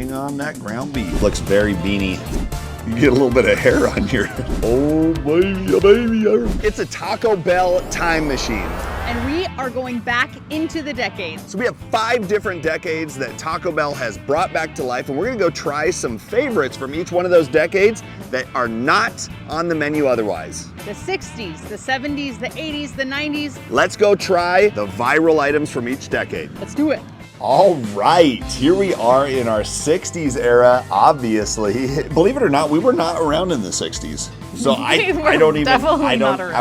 Bring on that ground beef. Looks very beany. You get a little bit of hair on your, oh baby, baby. It's a Taco Bell time machine. And we are going back into the decades. So we have 5 different decades that Taco Bell has brought back to life, and we're gonna go try some favorites from each one of those decades that are not on the menu otherwise. The 60s, the 70s, the 80s, the 90s. Let's go try the viral items from each decade. Let's do it. All right, here we are in our 60s era, obviously. Believe it or not, we were not around in the 60s. So I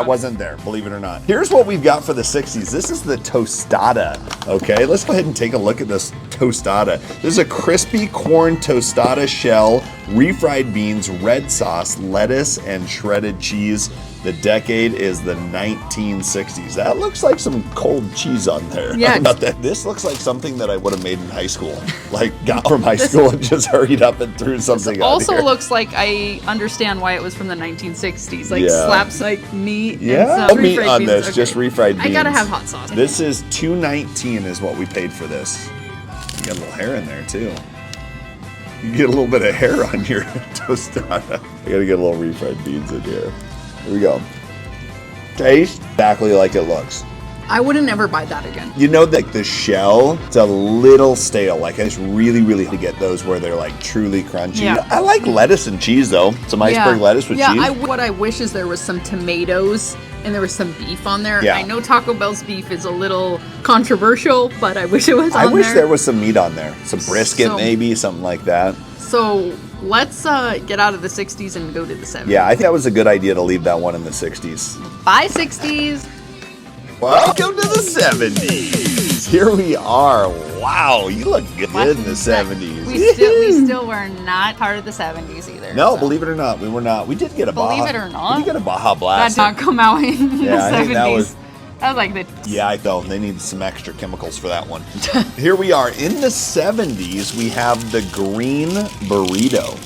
wasn't there, believe it or not. Here's what we've got for the 60s. This is the tostada, okay? Let's go ahead and take a look at this tostada. This is a crispy corn tostada shell, refried beans, red sauce, lettuce, and shredded cheese. The decade is the 1960s. That looks like some cold cheese on there. Yeah. About that. This looks like something that I would have made in high school. Like got from high school and just hurried up and threw something out Also here. looks like I understand why it was from the 1960s. Like Yeah. slaps like meat Yeah, and some meat refried on beans. this, Okay. just refried beans. I gotta have hot sauce. This is $2.19 is what we paid for this. You got a little hair in there too. You get a little bit of hair on your tostada. I gotta get a little refried beans in here. Here we go. Taste exactly like it looks. I wouldn't ever buy that again. You know, like the shell, it's a little stale. Like it's really to get those where they're like truly crunchy. Yeah. I like lettuce and cheese though. Some iceberg lettuce with cheese. Yeah, what I wish is there was some tomatoes and there was some beef on there. Yeah. I know Taco Bell's beef is a little controversial, but I wish it was on I wish there. there was some meat on there. Some brisket maybe, something like that. So let's get out of the 60s and go to the 70s. Yeah, I think that was a good idea to leave that one in the 60s. Bye, 60s. Welcome to the 70s. Here we are. Wow, you look good in the 70s. We still were not part of the 70s either. No, so. believe it or not, we were not. We did get a Baja. Believe it or not. We did get a Baja That Blast. did not come out in the 70s. I think that was like the... Yeah, I know. They need some extra chemicals for that one. Here we are. In the 70s, we have the green burrito.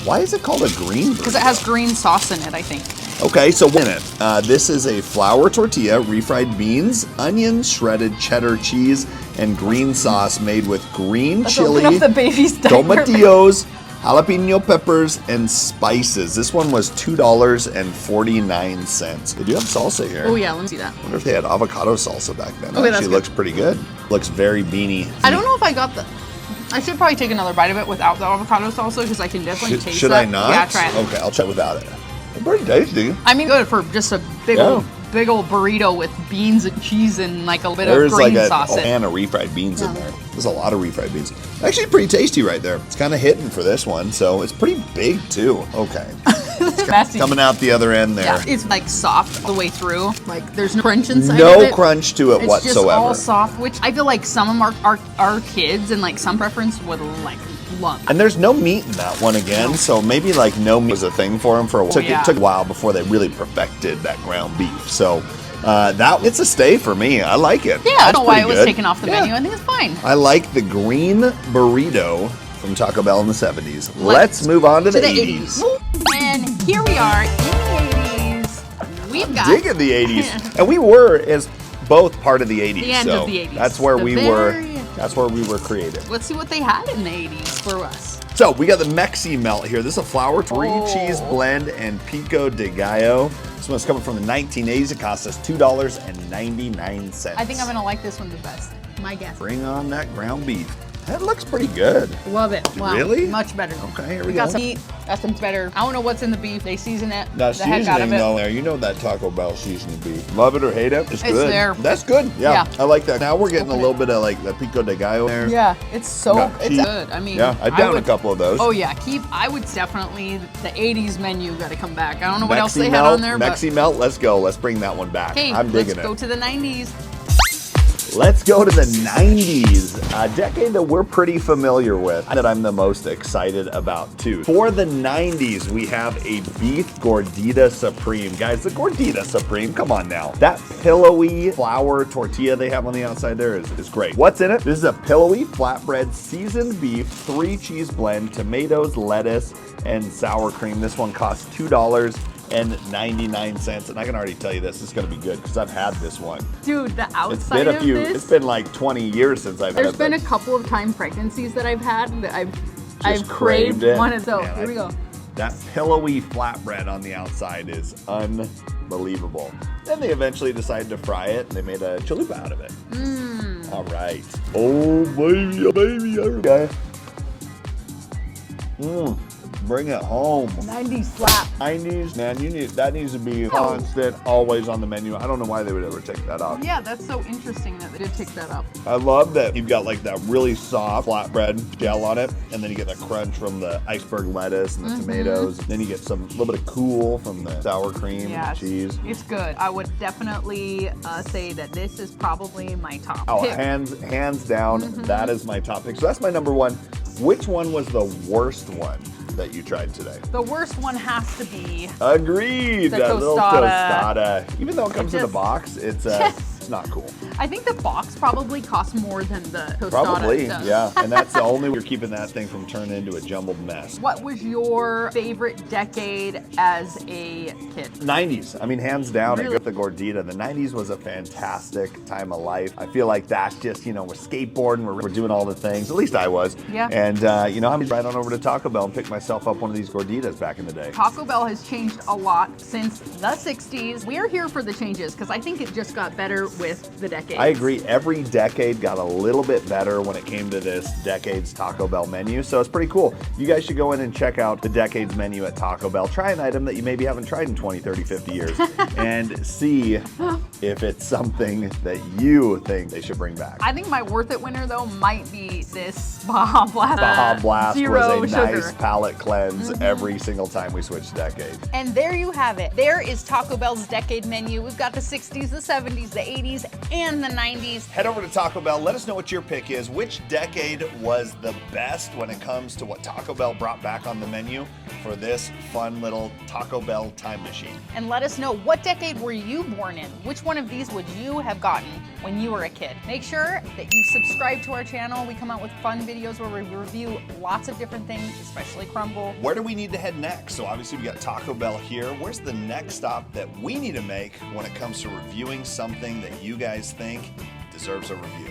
Why is it called a green burrito? Because it has green sauce in it, I think. Okay, so in it, this is a flour tortilla, refried beans, onions, shredded cheddar cheese, and green sauce made with green chili, Open up the baby's diaper. tomatillos, jalapeno peppers, and spices. This one was $2.49. They do have salsa here. Oh yeah, let me see that. I wonder if they had avocado salsa back then. Okay, that's Actually good. looks pretty good. Looks very beany. I don't know if I got the... I should probably take another bite of it without the avocado salsa because I can definitely taste Should that. I not? Yeah, try it. Okay, I'll try without it. It's pretty tasty. I mean, good for just a big old burrito with beans and cheese and like a bit of green sauce. There's like a can of refried beans in there. There's a lot of refried beans. Actually pretty tasty right there. It's kind of hitting for this one, so it's pretty big too. Okay. Messy. Coming out the other end there. Yeah, it's like soft the way through. Like there's no crunch inside No of it. crunch to it It's whatsoever. just all soft, which I feel like some of our kids and like some preference would like lump. And there's no meat in that one again, so maybe like no meat was a thing for them for a while. It took a while before they really perfected that ground beef. So it's a stay for me. I like it. Yeah, I don't know why it was taken off the menu. I think it's fine. I like the green burrito from Taco Bell in the 70s. Let's move on to the 80s. And here we are in the 80s. We've got... Digging the 80s. And we were as both part of the 80s. The end of the 80s. That's where we were. Very end. That's where we were created. Let's see what they had in the 80s for us. So we got the mexi-melt here. This is a flour, cheese blend, and pico de gallo. This one's coming from the 1980s. It cost us $2.99. I think I'm gonna like this one the best. My guess. Bring on that ground beef. That looks pretty good. Love it. Wow. Really? Much better. Okay, here we got go. some meat. That's some better. I don't know what's in the beef. They season it. That the heck out of seasoning it. though there, you know that Taco Bell seasoning beef. Love it or hate it, it's good. there. That's good. Yeah, Yeah. I like that. Now we're getting Open a little bit of like the pico de gallo there. Yeah, it's so Got cheese. good. I mean, Yeah, I'd down a couple of those. Oh yeah, I would definitely the 80s menu got to come back. I don't know what else they had on there, but Mexi-melt, let's go. Let's bring that one back. okay, I'm digging let's go to the 90s. Let's go to the 90s, a decade that we're pretty familiar with, that I'm the most excited about too. For the 90s, we have a beef gordita supreme. Guys, the gordita supreme, come on now. That pillowy flour tortilla they have on the outside there is great. What's in it? This is a pillowy flatbread seasoned beef, 3 cheese blend, tomatoes, lettuce, and sour cream. This one costs $2.99, and I can already tell you this is going to be good because I've had this one. Dude, the outside It's been of this. It's been like 20 years since I've had There's been this. a couple of time pregnancies that I've had that I've I've craved one of those. Here we go. That pillowy flatbread on the outside is unbelievable. Then they eventually decided to fry it, and they made a chalupa out of it. All right. Oh, baby, okay. Bring it home. 90s slap. 90s, man, that needs to be constant, always on the menu. I don't know why they would ever take that out. Yeah, that's so interesting that they did take that up. I love that you've got like that really soft flatbread gel on it, and then you get the crunch from the iceberg lettuce and the tomatoes. Then you get some little bit of cool from the sour cream and the cheese. It's good. I would definitely say that this is probably my top pick. Hands down, that is my top pick. So that's my number one. Which one was the worst one that you tried today? The worst one has to be... Agreed! The that tostada. little tostada. Even though it comes in a box, it's not cool. I think the box probably costs more than the tostada Probably, does. yeah. And that's the only way you're keeping that thing from turning into a jumbled mess. What was your favorite decade as a kid? 90s. I mean, hands down, Really? I got the gordita. The 90s was a fantastic time of life. I feel like that's just, we're skateboarding, we're doing all the things. At least I was. Yeah. And, I'm right on over to Taco Bell and pick myself up one of these gorditas back in the day. Taco Bell has changed a lot since the 60s. We're here for the changes because I think it just got better with the decades. I agree. Every decade got a little bit better when it came to this decade's Taco Bell menu. So it's pretty cool. You guys should go in and check out the decade's menu at Taco Bell. Try an item that you maybe haven't tried in 20, 30, 50 years and see if it's something that you think they should bring back. I think my worth it winner though might be this Baja Blast. Baja Blast Zero was a sugar. nice palate cleanse every single time we switched decades. And there you have it. There is Taco Bell's decade menu. We've got the 60s, the 70s, the 80s, and the 90s. Head over to Taco Bell. Let us know what your pick is. Which decade was the best when it comes to what Taco Bell brought back on the menu for this fun little Taco Bell time machine? And let us know, what decade were you born in? Which one of these would you have gotten when you were a kid? Make sure that you subscribe to our channel. We come out with fun videos where we review lots of different things, especially crumble. Where do we need to head next? So obviously we got Taco Bell here. Where's the next stop that we need to make when it comes to reviewing something that you guys think deserves a review?